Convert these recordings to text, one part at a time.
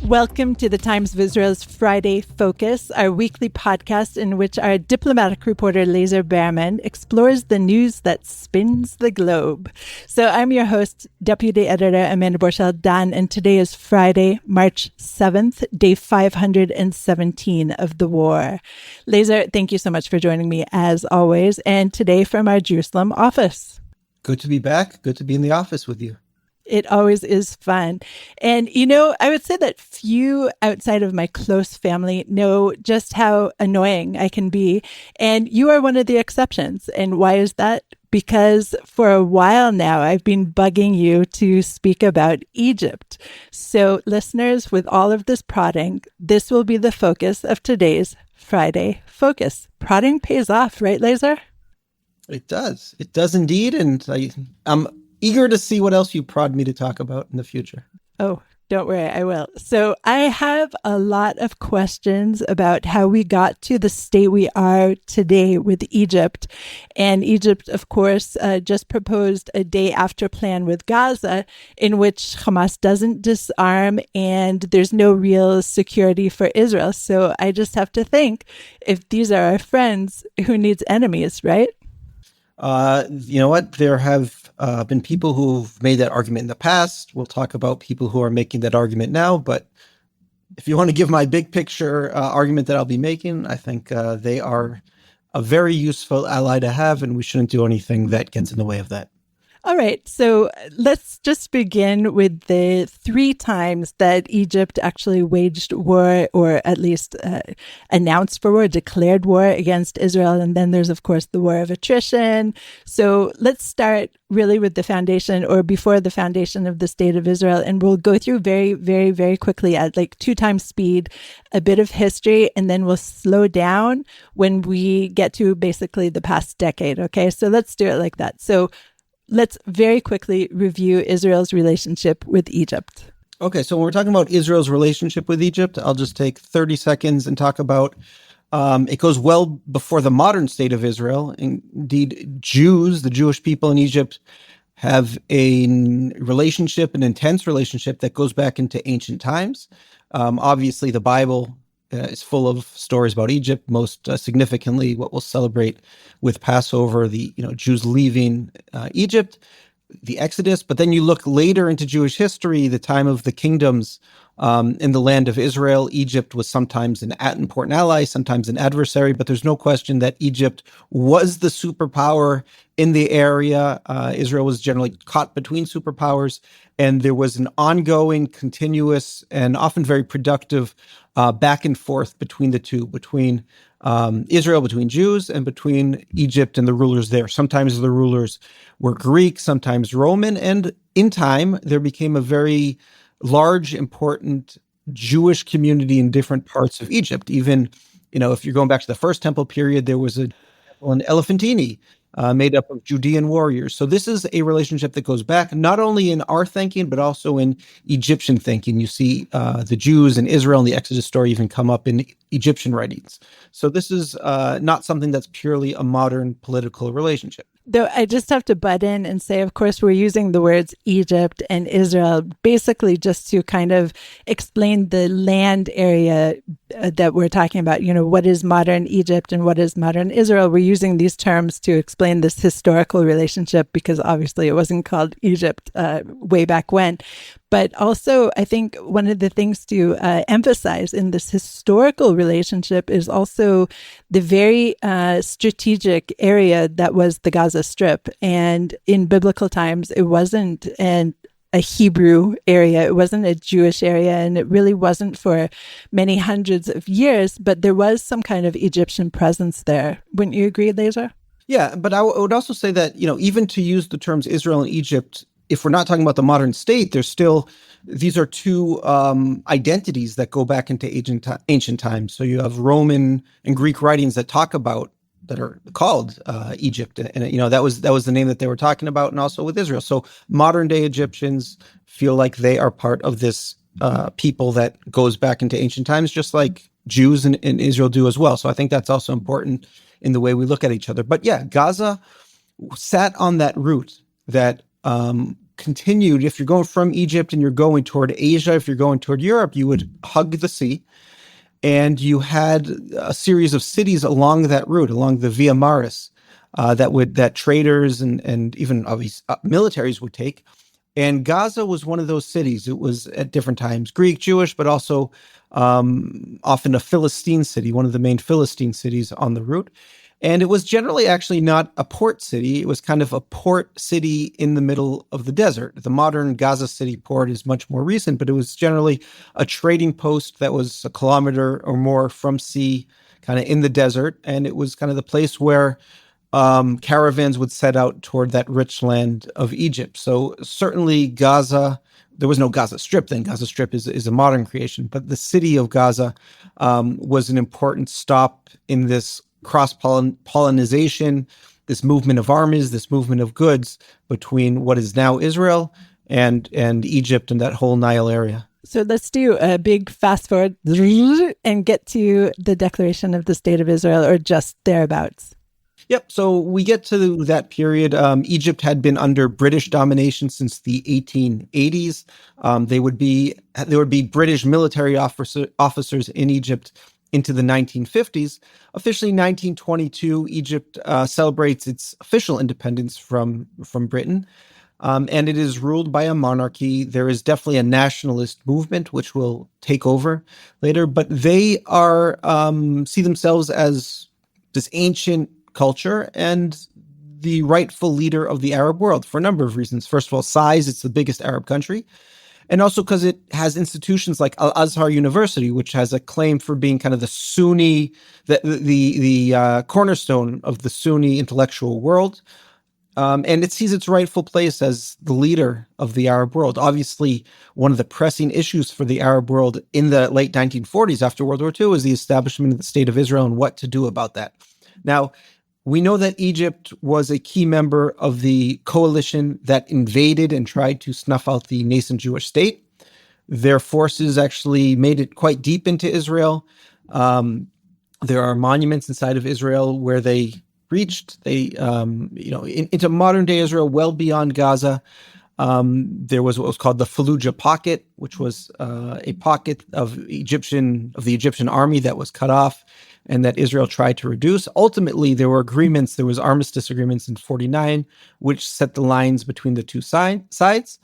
Welcome to the Times of Israel's Friday Focus, our weekly podcast in which our diplomatic reporter Lazar Berman explores the news that spins the globe. So I'm your host, Deputy Editor Amanda Borschel-Dan, and today is Friday, March 7th, day 517 of the war. Lazar, thank you so much for joining me as always, and today from our Jerusalem office. Good to be back. Good to be in the office with you. It always is fun. And, I would say that few outside of my close family know just how annoying I can be. And you are one of the exceptions. And why is that? Because for a while now, I've been bugging you to speak about Egypt. So listeners, with all of this prodding, this will be the focus of today's Friday Focus. Prodding pays off, right, Lazar? It does. It does indeed. And I'm eager to see what else you prod me to talk about in the future. Oh, don't worry, I will. So I have a lot of questions about how we got to the state we are today with Egypt. And Egypt, of course, just proposed a day after plan with Gaza in which Hamas doesn't disarm and there's no real security for Israel. So I just have to think, if these are our friends, who needs enemies, right? You know what? There have been people who've made that argument in the past. We'll talk about people who are making that argument now. But if you want to give my big picture argument that I'll be making, I think they are a very useful ally to have, and we shouldn't do anything that gets in the way of that. All right, so let's just begin with the 3 times that Egypt actually waged war, or at least announced for war, declared war against Israel. And then there's, of course, the war of attrition. So let's start really with the foundation, or before the foundation of the state of Israel. And we'll go through very, very, very quickly at like 2 times speed, a bit of history, and then we'll slow down when we get to basically the past decade. Okay, so let's do it like that. So let's very quickly review Israel's relationship with Egypt. Okay, so when we're talking about Israel's relationship with Egypt, I'll just take 30 seconds and talk about it goes well before the modern state of Israel. Indeed, Jews, the Jewish people in Egypt, have a relationship, an intense relationship that goes back into ancient times. Obviously, the Bible is full of stories about Egypt, most significantly what we'll celebrate with Passover, the Jews leaving Egypt, the Exodus. But then you look later into Jewish history, the time of the kingdoms in the land of Israel. Egypt was sometimes an important ally, sometimes an adversary, but there's no question that Egypt was the superpower in the area. Israel was generally caught between superpowers, and there was an ongoing, continuous, and often very productive back and forth between the two, between Israel, between Jews, and between Egypt and the rulers there. Sometimes the rulers were Greek, sometimes Roman, and in time, there became a very large, important Jewish community in different parts of Egypt. Even, if you're going back to the First Temple period, there was an Elephantine made up of Judean warriors. So this is a relationship that goes back not only in our thinking, but also in Egyptian thinking. You see the Jews and Israel and the Exodus story even come up in Egyptian writings. So this is not something that's purely a modern political relationship. Though I just have to butt in and say, of course, we're using the words Egypt and Israel basically just to kind of explain the land area that we're talking about. What is modern Egypt and what is modern Israel? We're using these terms to explain this historical relationship because obviously it wasn't called Egypt way back when. But also, I think one of the things to emphasize in this historical relationship is also the very strategic area that was the Gaza Strip. And in biblical times, it wasn't a Hebrew area. It wasn't a Jewish area. And it really wasn't for many hundreds of years. But there was some kind of Egyptian presence there. Wouldn't you agree, Lazar? Yeah, but I would also say that, even to use the terms Israel and Egypt, if we're not talking about the modern state, these are 2 identities that go back into ancient times. So you have Roman and Greek writings that are called Egypt, and that was the name that they were talking about, and also with Israel. So modern day Egyptians feel like they are part of this people that goes back into ancient times, just like Jews in Israel do as well. So I think that's also important in the way we look at each other. But yeah, Gaza sat on that root that continued, if you're going from Egypt and you're going toward Asia, if you're going toward Europe, you would hug the sea. And you had a series of cities along that route, along the Via Maris, that traders and even militaries would take. And Gaza was one of those cities. It was at different times Greek, Jewish, but also often a Philistine city, one of the main Philistine cities on the route. And it was generally actually not a port city. It was kind of a port city in the middle of the desert. The modern Gaza City port is much more recent, but it was generally a trading post that was a kilometer or more from sea, kind of in the desert. And it was kind of the place where caravans would set out toward that rich land of Egypt. So certainly Gaza, there was no Gaza Strip then. Gaza Strip is a modern creation, but the city of Gaza was an important stop in this cross-pollinization, this movement of armies, this movement of goods between what is now Israel and Egypt and that whole Nile area. So let's do a big fast forward and get to the declaration of the State of Israel, or just thereabouts. Yep. So we get to that period. Egypt had been under British domination since the 1880s. There would be British military officers in Egypt into the 1950s. Officially, 1922, Egypt celebrates its official independence from Britain, and it is ruled by a monarchy. There is definitely a nationalist movement, which will take over later, but they are see themselves as this ancient culture and the rightful leader of the Arab world for a number of reasons. First of all, size, it's the biggest Arab country. And also because it has institutions like Al-Azhar University, which has a claim for being kind of the Sunni, the cornerstone of the Sunni intellectual world. And it sees its rightful place as the leader of the Arab world. Obviously, one of the pressing issues for the Arab world in the late 1940s after World War II is the establishment of the State of Israel and what to do about that. Now, we know that Egypt was a key member of the coalition that invaded and tried to snuff out the nascent Jewish state. Their forces actually made it quite deep into Israel. There are monuments inside of Israel where they reached, into modern day Israel, well beyond Gaza. There was what was called the Fallujah Pocket, which was a pocket of the Egyptian army that was cut off and that Israel tried to reduce. Ultimately, there was armistice agreements in 1949, which set the lines between the two sides.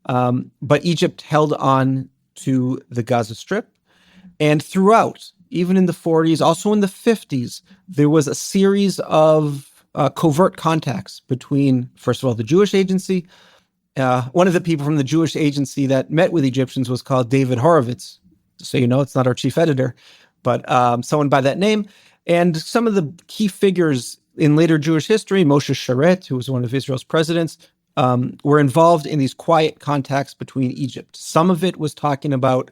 But Egypt held on to the Gaza Strip. And throughout, even in the 40s, also in the 50s, there was a series of covert contacts between, first of all, the Jewish agency. One of the people from the Jewish agency that met with Egyptians was called David Horowitz. So it's not our chief editor, but someone by that name. And some of the key figures in later Jewish history, Moshe Sharet, who was one of Israel's presidents, were involved in these quiet contacts between Egypt. Some of it was talking about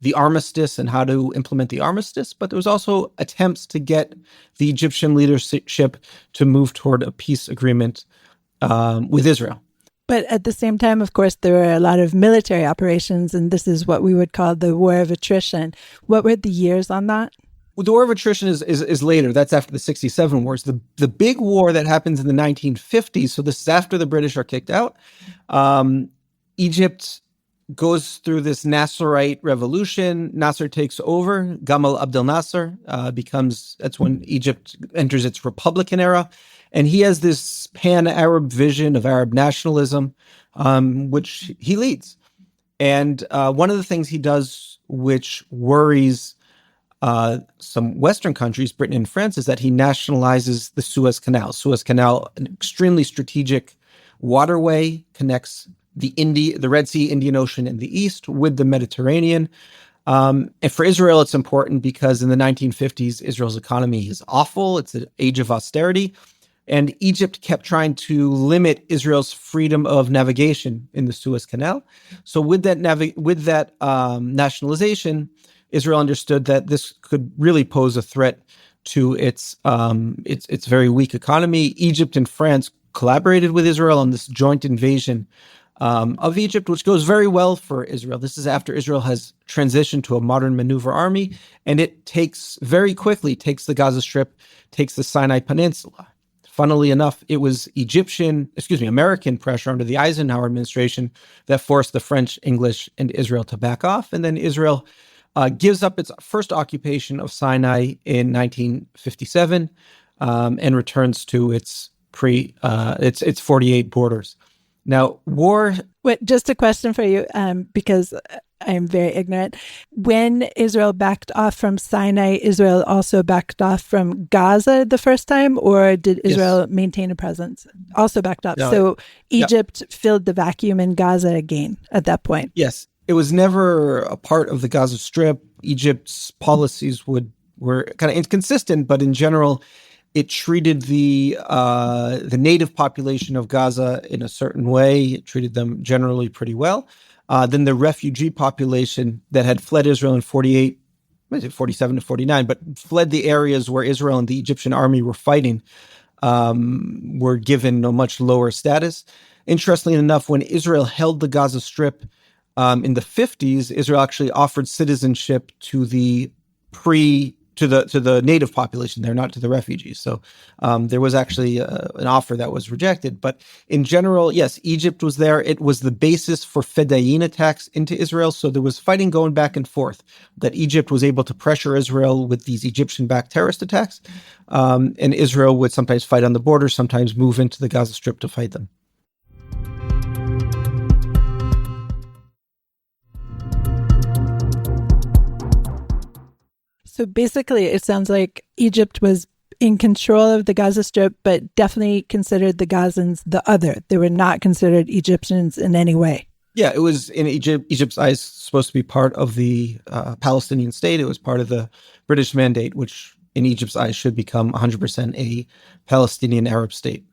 the armistice and how to implement the armistice, but there was also attempts to get the Egyptian leadership to move toward a peace agreement with Israel. But at the same time, of course, there were a lot of military operations, and this is what we would call the War of Attrition. What were the years on that? Well, the War of Attrition is later. That's after the 67 wars. The big war that happens in the 1950s, so this is after the British are kicked out. Egypt goes through this Nasserite revolution. Nasser takes over. Gamal Abdel Nasser that's when Egypt enters its Republican era. And he has this pan-Arab vision of Arab nationalism, which he leads. And one of the things he does, which worries some Western countries, Britain and France, is that he nationalizes the Suez Canal. Suez Canal, an extremely strategic waterway, connects the Red Sea, Indian Ocean in the east with the Mediterranean. And for Israel, it's important because in the 1950s, Israel's economy is awful. It's an age of austerity. And Egypt kept trying to limit Israel's freedom of navigation in the Suez Canal. So with that nationalization, Israel understood that this could really pose a threat to its very weak economy. Egypt and France collaborated with Israel on this joint invasion of Egypt, which goes very well for Israel. This is after Israel has transitioned to a modern maneuver army, and it very quickly takes the Gaza Strip, takes the Sinai Peninsula. Funnily enough, it was American pressure under the Eisenhower administration that forced the French, English, and Israel to back off. And then Israel gives up its first occupation of Sinai in 1957 and returns to its 48 borders. Now, war. Wait, just a question for you, because I'm very ignorant. When Israel backed off from Sinai, Israel also backed off from Gaza the first time, or did Israel maintain a presence? Also backed off. No, so Egypt filled the vacuum in Gaza again at that point. Yes. It was never a part of the Gaza Strip. Egypt's policies were kind of inconsistent, but in general, it treated the native population of Gaza in a certain way. It treated them generally pretty well. Then the refugee population that had fled Israel in 47 to 49, but fled the areas where Israel and the Egyptian army were fighting, were given a much lower status. Interestingly enough, when Israel held the Gaza Strip in the 50s, Israel actually offered citizenship to the native population there, not to the refugees. So there was actually an offer that was rejected. But in general, yes, Egypt was there. It was the basis for Fedayeen attacks into Israel. So there was fighting going back and forth, that Egypt was able to pressure Israel with these Egyptian-backed terrorist attacks. And Israel would sometimes fight on the border, sometimes move into the Gaza Strip to fight them. So basically, it sounds like Egypt was in control of the Gaza Strip, but definitely considered the Gazans the other. They were not considered Egyptians in any way. Yeah, it was in Egypt's eyes supposed to be part of the Palestinian state. It was part of the British Mandate, which in Egypt's eyes should become 100% a Palestinian Arab state.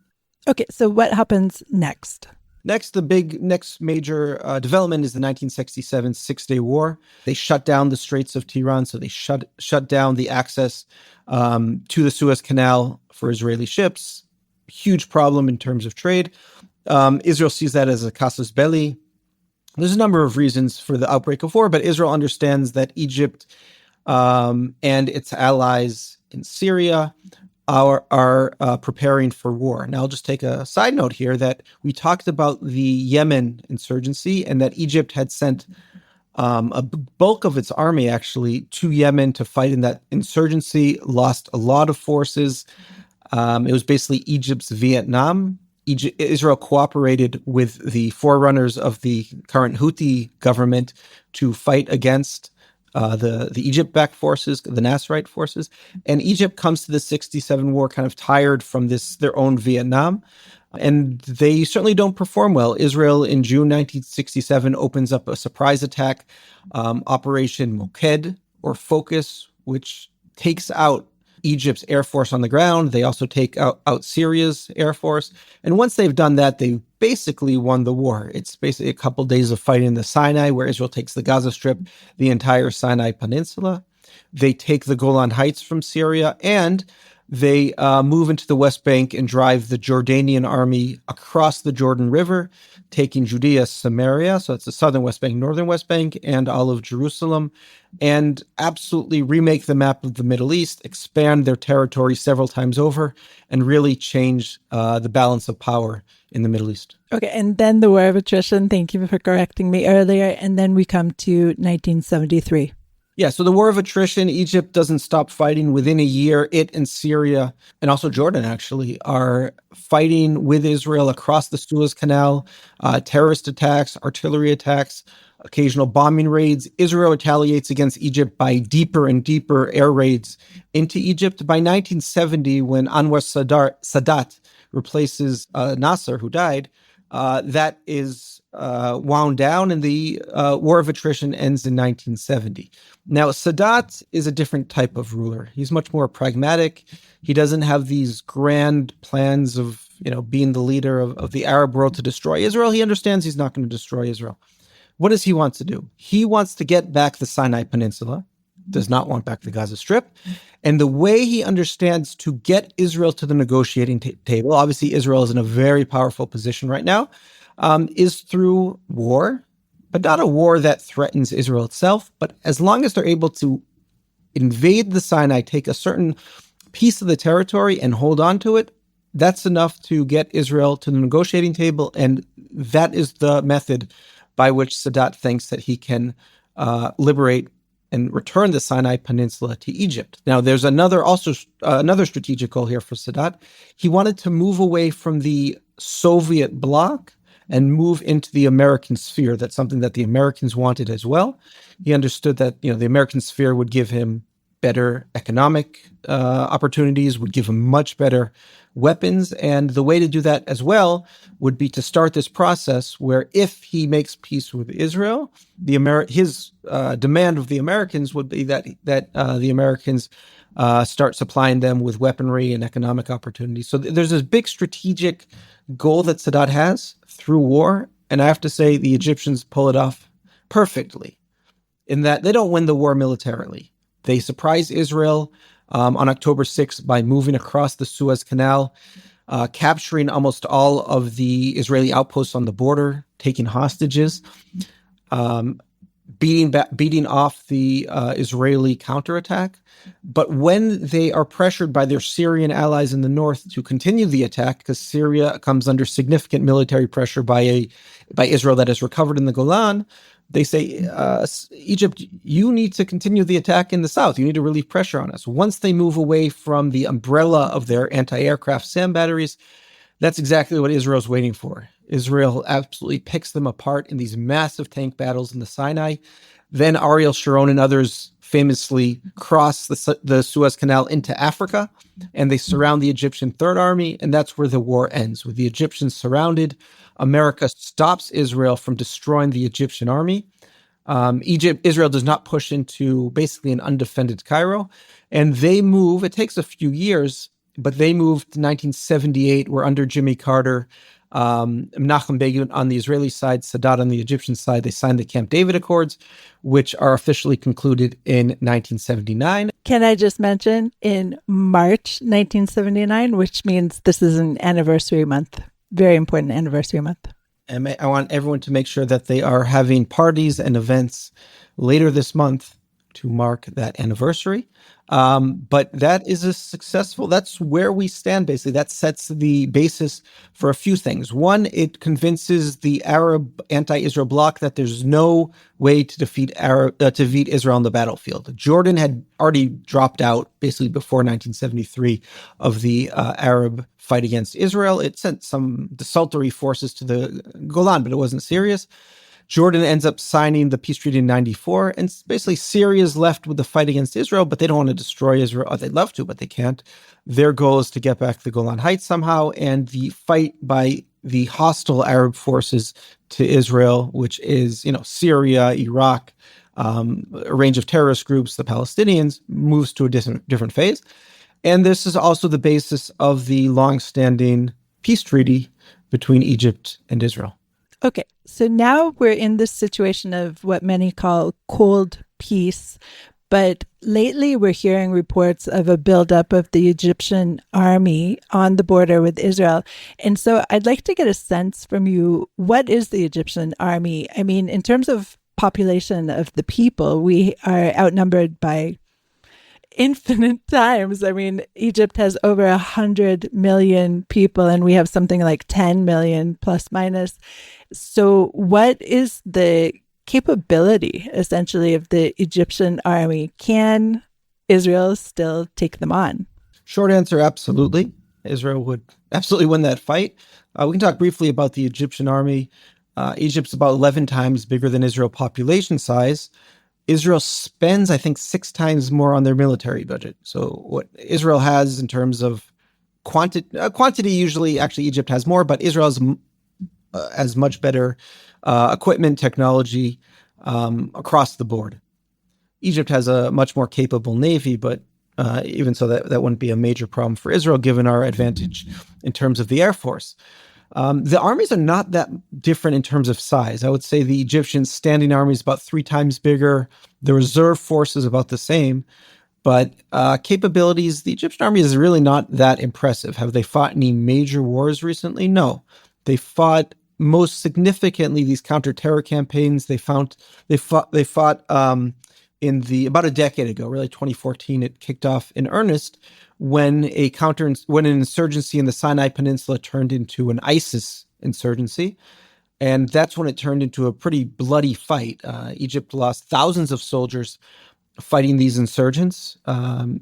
Okay, so what happens next? The next major development is the 1967 Six-Day War. They shut down the Straits of Tiran, so they shut down the access to the Suez Canal for Israeli ships. Huge problem in terms of trade. Israel sees that as a casus belli. There's a number of reasons for the outbreak of war, but Israel understands that Egypt and its allies in Syria are preparing for war. Now, I'll just take a side note here that we talked about the Yemen insurgency and that Egypt had sent a bulk of its army actually to Yemen to fight in that insurgency, lost a lot of forces. It was basically Egypt's Vietnam. Israel cooperated with the forerunners of the current Houthi government to fight against the Egypt-backed forces, the Nasserite forces. And Egypt comes to the 67 war kind of tired from their own Vietnam. And they certainly don't perform well. Israel in June 1967 opens up a surprise attack, Operation Moked or Focus, which takes out Egypt's air force on the ground. They also take out Syria's air force. And once they've done that, they basically won the war. It's basically a couple days of fighting in the Sinai, where Israel takes the Gaza Strip, the entire Sinai Peninsula. They take the Golan Heights from Syria, and they move into the West Bank and drive the Jordanian army across the Jordan River, taking Judea, Samaria, so it's the southern West Bank, northern West Bank, and all of Jerusalem, and absolutely remake the map of the Middle East, expand their territory several times over, and really change the balance of power in the Middle East. Okay, and then the War of Attrition. Thank you for correcting me earlier. And then we come to 1973. Yeah, so the War of Attrition, Egypt doesn't stop fighting. Within a year, it and Syria, and also Jordan actually, are fighting with Israel across the Suez Canal, terrorist attacks, artillery attacks, occasional bombing raids. Israel retaliates against Egypt by deeper and deeper air raids into Egypt. By 1970, when Anwar Sadat replaces Nasser, who died, that is wound down, and the War of Attrition ends in 1970. Now, Sadat is a different type of ruler. He's much more pragmatic. He doesn't have these grand plans of, being the leader of the Arab world to destroy Israel. He understands he's not going to destroy Israel. What does he want to do? He wants to get back the Sinai Peninsula, does not want back the Gaza Strip. And the way he understands to get Israel to the negotiating table, obviously Israel is in a very powerful position right now, is through war, but not a war that threatens Israel itself. But as long as they're able to invade the Sinai, take a certain piece of the territory and hold on to it, that's enough to get Israel to the negotiating table, and that is the method by which Sadat thinks that he can liberate and return the Sinai Peninsula to Egypt. Now, there's another strategic goal here for Sadat. He wanted to move away from the Soviet bloc and move into the American sphere. That's something that the Americans wanted as well. He understood that the American sphere would give him better economic opportunities, would give him much better weapons. And the way to do that as well would be to start this process where if he makes peace with Israel, his demand of the Americans would be that the Americans start supplying them with weaponry and economic opportunities. So there's this big strategic goal that Sadat has through war. And I have to say the Egyptians pull it off perfectly in that they don't win the war militarily. They surprise Israel on October 6th by moving across the Suez Canal, capturing almost all of the Israeli outposts on the border, taking hostages, beating off the Israeli counterattack. But when they are pressured by their Syrian allies in the north to continue the attack, because Syria comes under significant military pressure by Israel that has recovered in the Golan, they say, Egypt, you need to continue the attack in the south. You need to relieve pressure on us. Once they move away from the umbrella of their anti-aircraft SAM batteries, that's exactly what Israel's waiting for. Israel absolutely picks them apart in these massive tank battles in the Sinai. Then Ariel Sharon and others famously cross the Suez Canal into Africa, and they surround the Egyptian Third Army, and that's where the war ends. With the Egyptians surrounded, America stops Israel from destroying the Egyptian army. Israel does not push into basically an undefended Cairo, and they move. It takes a few years, but they moved to 1978, where under Jimmy Carter, Menachem Begin on the Israeli side, Sadat on the Egyptian side, they signed the Camp David Accords, which are officially concluded in 1979. Can I just mention in March 1979, which means this is an anniversary month, very important anniversary month. And I want everyone to make sure that they are having parties and events later this month to mark that anniversary. But that is that's where we stand, basically. That sets the basis for a few things. One, it convinces the Arab anti-Israel bloc that there's no way to defeat Israel on the battlefield. Jordan had already dropped out basically before 1973 of the Arab fight against Israel. It sent some desultory forces to the Golan, but it wasn't serious. Jordan ends up signing the peace treaty in 1994, and basically Syria's left with the fight against Israel, but they don't want to destroy Israel. Oh, they'd love to, but they can't. Their goal is to get back the Golan Heights somehow, and the fight by the hostile Arab forces to Israel, which is, Syria, Iraq, a range of terrorist groups, the Palestinians, moves to a different phase. And this is also the basis of the long-standing peace treaty between Egypt and Israel. Okay, so now we're in this situation of what many call cold peace, but lately we're hearing reports of a buildup of the Egyptian army on the border with Israel. And so I'd like to get a sense from you, what is the Egyptian army? I mean, in terms of population of the people, we are outnumbered by infinite times. I mean, Egypt has over 100 million people, and we have something like 10 million plus minus. So what is the capability, essentially, of the Egyptian army? Can Israel still take them on? Short answer, absolutely. Israel would absolutely win that fight. We can talk briefly about the Egyptian army. Egypt's about 11 times bigger than Israel population size. Israel spends, I think, 6 times more on their military budget. So what Israel has in terms of quantity, usually actually Egypt has more, but Israel has much better equipment, technology across the board. Egypt has a much more capable navy, but even so, that wouldn't be a major problem for Israel, given our advantage in terms of the air force. The armies are not that different in terms of size. I would say the Egyptian standing army is about 3 times bigger. The reserve force is about the same. But capabilities, the Egyptian army is really not that impressive. Have they fought any major wars recently? No. They fought most significantly these counter-terror campaigns. They fought in the about a decade ago, really 2014, it kicked off in earnest when an insurgency in the Sinai Peninsula turned into an ISIS insurgency. And that's when it turned into a pretty bloody fight. Egypt lost thousands of soldiers fighting these insurgents.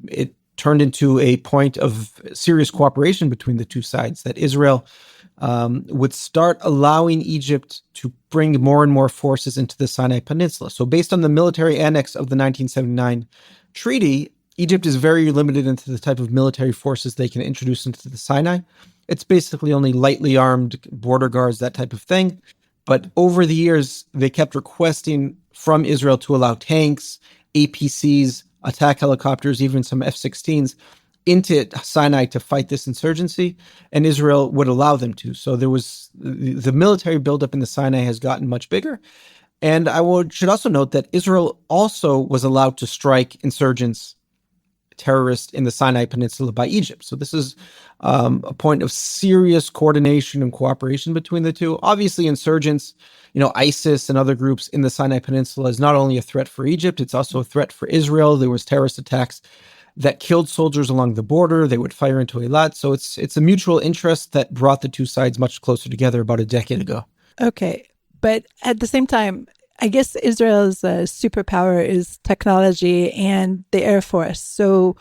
It turned into a point of serious cooperation between the two sides, that Israel would start allowing Egypt to bring more and more forces into the Sinai Peninsula. So based on the military annex of the 1979 treaty, Egypt is very limited into the type of military forces they can introduce into the Sinai. It's basically only lightly armed border guards, that type of thing. But over the years, they kept requesting from Israel to allow tanks, APCs, attack helicopters, even some F-16s into Sinai to fight this insurgency, and Israel would allow them to. So there was the military buildup in the Sinai has gotten much bigger. And should also note that Israel also was allowed to strike insurgents, terrorists in the Sinai Peninsula by Egypt. So this is a point of serious coordination and cooperation between the two. Obviously, insurgents, ISIS and other groups in the Sinai Peninsula is not only a threat for Egypt, it's also a threat for Israel. There was terrorist attacks that killed soldiers along the border. They would fire into Eilat. So it's a mutual interest that brought the two sides much closer together about a decade ago. Okay. But at the same time, I guess Israel's superpower is technology and the Air Force. So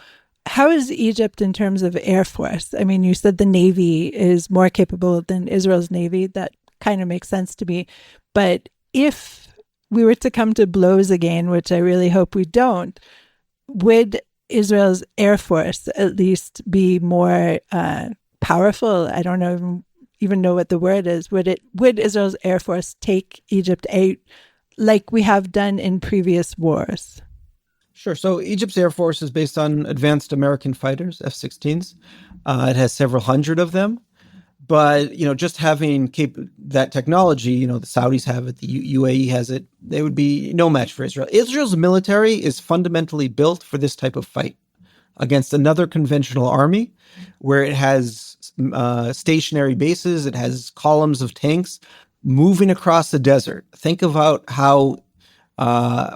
how is Egypt in terms of Air Force? I mean, you said the Navy is more capable than Israel's Navy. That kind of makes sense to me. But if we were to come to blows again, which I really hope we don't, would Israel's Air Force at least be more powerful? I don't even know what the word is. Would Israel's Air Force take Egypt out like we have done in previous wars? Sure. So Egypt's Air Force is based on advanced American fighters, F-16s. It has several hundred of them. But, just having that technology, the Saudis have it, the UAE has it, they would be no match for Israel. Israel's military is fundamentally built for this type of fight against another conventional army where it has stationary bases, it has columns of tanks moving across the desert. Think about how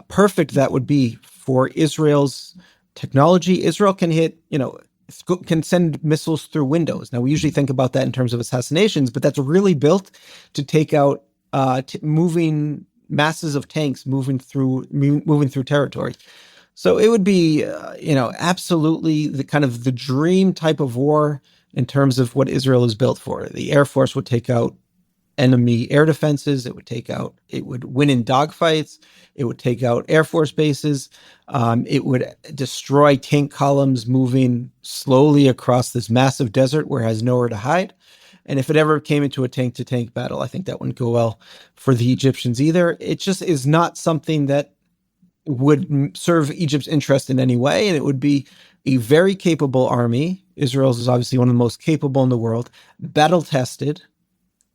perfect that would be for Israel's technology. Israel can can send missiles through windows. Now, we usually think about that in terms of assassinations, but that's really built to take out moving masses of tanks moving through territory. So it would be, absolutely the kind of the dream type of war in terms of what Israel is built for. The Air Force would take out enemy air defenses. It would win in dogfights. It would take out Air Force bases. It would destroy tank columns moving slowly across this massive desert where it has nowhere to hide. And if it ever came into a tank-to-tank battle, I think that wouldn't go well for the Egyptians either. It just is not something that would serve Egypt's interest in any way. And it would be a very capable army. Israel's is obviously one of the most capable in the world, battle-tested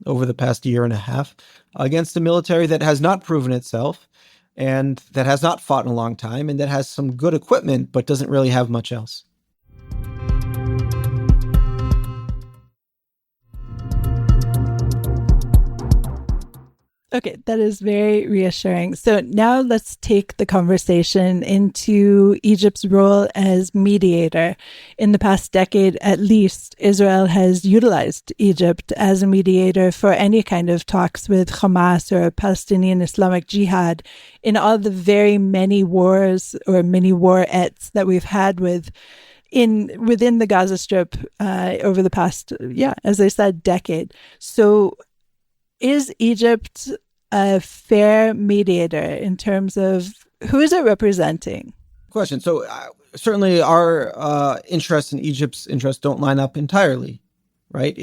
over the past year and a half against a military that has not proven itself and that has not fought in a long time and that has some good equipment but doesn't really have much else. Okay, that is very reassuring. So now let's take the conversation into Egypt's role as mediator. In the past decade, at least, Israel has utilized Egypt as a mediator for any kind of talks with Hamas or Palestinian Islamic Jihad in all the very many wars or mini warettes that we've had within the Gaza Strip over the past, as I said, decade. So is Egypt a fair mediator in terms of who is it representing? Question. So certainly our interests and Egypt's interests don't line up entirely, right?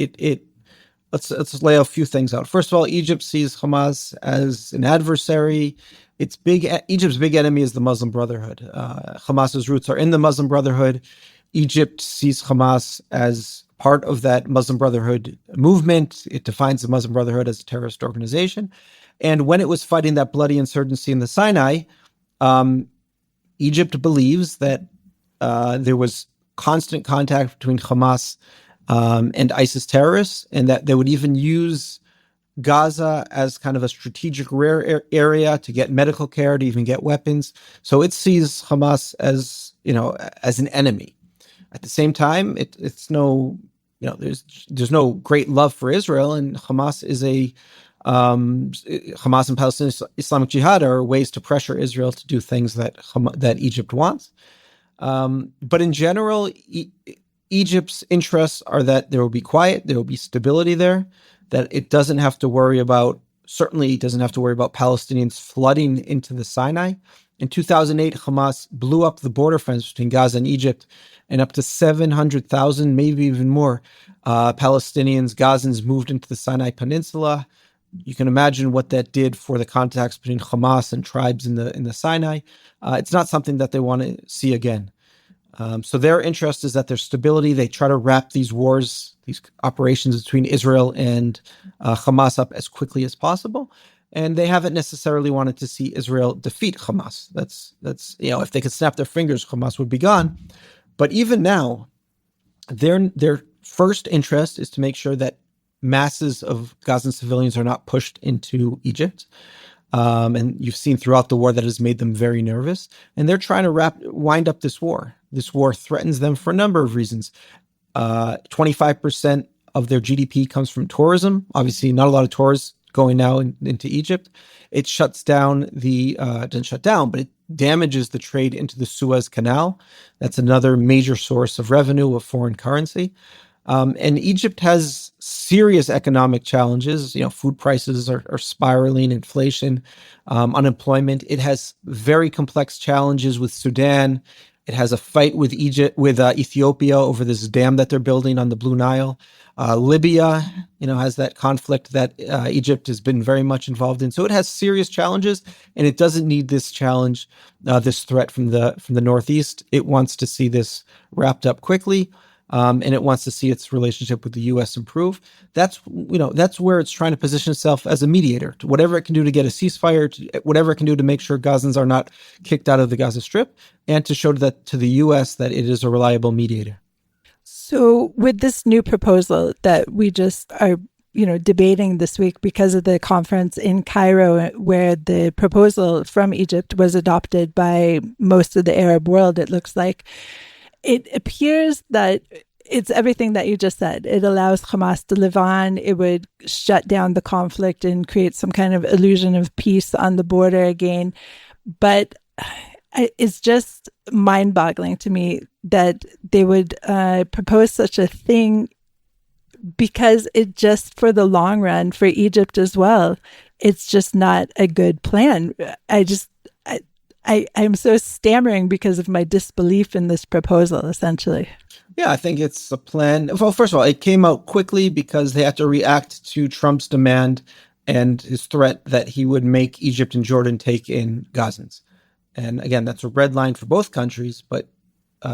Let's lay a few things out. First of all, Egypt sees Hamas as an adversary. Egypt's big enemy is the Muslim Brotherhood. Hamas's roots are in the Muslim Brotherhood. Egypt sees Hamas as part of that Muslim Brotherhood movement. It defines the Muslim Brotherhood as a terrorist organization. And when it was fighting that bloody insurgency in the Sinai, Egypt believes that there was constant contact between Hamas and ISIS terrorists, and that they would even use Gaza as kind of a strategic rare area to get medical care, to even get weapons. So it sees Hamas as, as an enemy. At the same time, it's no, there's no great love for Israel, and Hamas is Hamas and Palestinian Islamic Jihad are ways to pressure Israel to do things that Egypt wants. But in general, Egypt's interests are that there will be quiet, there will be stability there, that it doesn't have to worry about, certainly doesn't have to worry about Palestinians flooding into the Sinai. In 2008, Hamas blew up the border fence between Gaza and Egypt, and up to 700,000, maybe even more, Palestinians, Gazans moved into the Sinai Peninsula. You can imagine what that did for the contacts between Hamas and tribes in the Sinai. It's not something that they want to see again. So their interest is that there's stability. They try to wrap these wars, these operations between Israel and Hamas up as quickly as possible. And they haven't necessarily wanted to see Israel defeat Hamas. That's if they could snap their fingers, Hamas would be gone. But even now, their first interest is to make sure that masses of Gazan civilians are not pushed into Egypt. And you've seen throughout the war that has made them very nervous. And they're trying to wind up this war. This war threatens them for a number of reasons. 25% of their GDP comes from tourism. Obviously, not a lot of tourists going now into Egypt. It shuts down doesn't shut down, but it damages the trade into the Suez Canal. That's another major source of revenue, of foreign currency. And Egypt has serious economic challenges. Food prices are spiraling, inflation, unemployment. It has very complex challenges with Sudan. It has a fight with Ethiopia over this dam that they're building on the Blue Nile. Libya, has that conflict that Egypt has been very much involved in. So it has serious challenges, and it doesn't need this challenge, this threat from the Northeast. It wants to see this wrapped up quickly. And it wants to see its relationship with the U.S. improve. That's where it's trying to position itself as a mediator, to whatever it can do to get a ceasefire, whatever it can do to make sure Gazans are not kicked out of the Gaza Strip, and to show that to the U.S. that it is a reliable mediator. So with this new proposal that we just are, debating this week because of the conference in Cairo, where the proposal from Egypt was adopted by most of the Arab world, it looks like, it appears that it's everything that you just said. It allows Hamas to live on. It would shut down the conflict and create some kind of illusion of peace on the border again. But it's just mind-boggling to me that they would propose such a thing, because it just, for the long run, for Egypt as well, it's just not a good plan. I'm so stammering because of my disbelief in this proposal, essentially. Yeah, I think it's a plan. Well, first of all, it came out quickly because they had to react to Trump's demand and his threat that he would make Egypt and Jordan take in Gazans. And again, that's a red line for both countries. But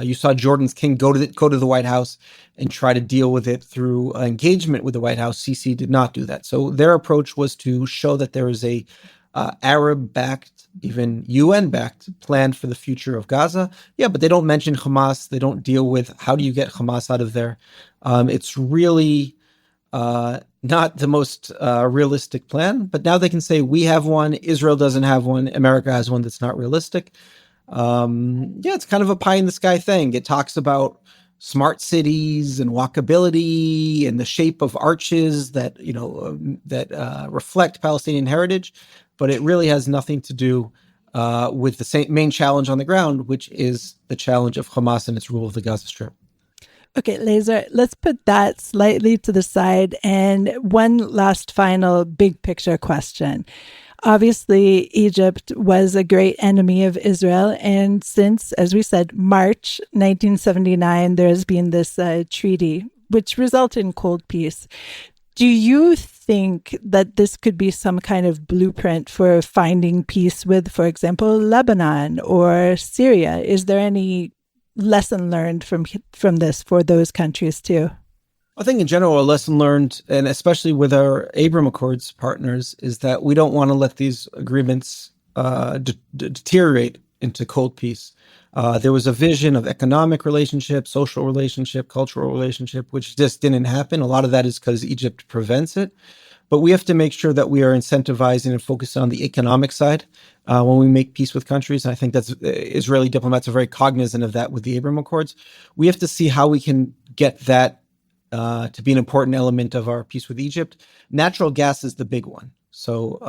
you saw Jordan's king go to the White House and try to deal with it through engagement with the White House. Sisi did not do that. So their approach was to show that there is a Arab-backed, even UN-backed plan for the future of Gaza. Yeah, but they don't mention Hamas. They don't deal with how do you get Hamas out of there. It's really not the most realistic plan. But now they can say, we have one, Israel doesn't have one, America has one that's not realistic. It's kind of a pie-in-the-sky thing. It talks about smart cities and walkability and the shape of arches that reflect Palestinian heritage, but it really has nothing to do with the main challenge on the ground, which is the challenge of Hamas and its rule of the Gaza Strip. Okay, Lazar, let's put that slightly to the side. And one last final big picture question. Obviously, Egypt was a great enemy of Israel. And since, as we said, March 1979, there has been this treaty, which resulted in cold peace. Do you think that this could be some kind of blueprint for finding peace with, for example, Lebanon or Syria? Is there any lesson learned from this for those countries too? I think in general, a lesson learned, and especially with our Abraham Accords partners, is that we don't want to let these agreements deteriorate into cold peace. There was a vision of economic relationship, social relationship, cultural relationship, which just didn't happen. A lot of that is because Egypt prevents it. But we have to make sure that we are incentivizing and focusing on the economic side when we make peace with countries. And I think that's Israeli diplomats are very cognizant of that with the Abraham Accords. We have to see how we can get that to be an important element of our peace with Egypt. Natural gas is the big one. So,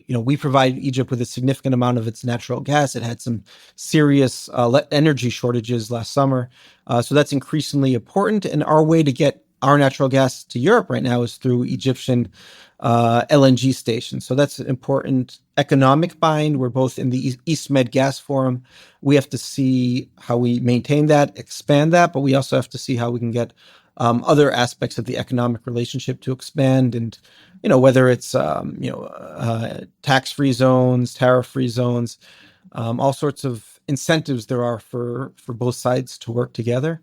we provide Egypt with a significant amount of its natural gas. It had some serious energy shortages last summer. So that's increasingly important. And our way to get our natural gas to Europe right now is through Egyptian LNG stations. So that's an important economic bind. We're both in the East Med Gas Forum. We have to see how we maintain that, expand that, but we also have to see how we can get other aspects of the economic relationship to expand. And, whether it's, tax-free zones, tariff-free zones, all sorts of incentives there are for both sides to work together.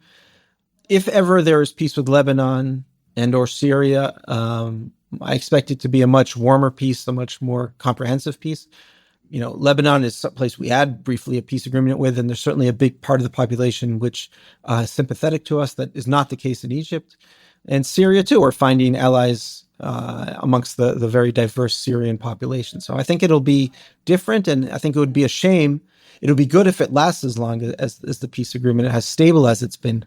If ever there is peace with Lebanon and or Syria, I expect it to be a much warmer peace, a much more comprehensive peace. Lebanon is some place we had briefly a peace agreement with, and there's certainly a big part of the population which is sympathetic to us. That is not the case in Egypt. And Syria, too, we're finding allies amongst the very diverse Syrian population. So I think it'll be different, and I think it would be a shame. It'll be good if it lasts as long as the peace agreement, as stable as it's been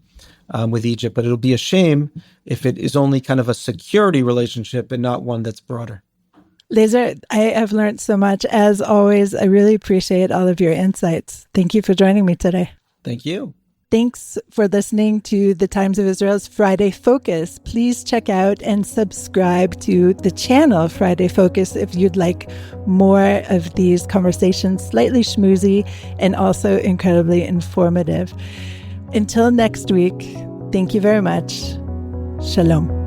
with Egypt, but it'll be a shame if it is only kind of a security relationship and not one that's broader. Lazar, I have learned so much. As always, I really appreciate all of your insights. Thank you for joining me today. Thank you. Thanks for listening to the Times of Israel's Friday Focus. Please check out and subscribe to the channel Friday Focus if you'd like more of these conversations, slightly schmoozy and also incredibly informative. Until next week, thank you very much. Shalom.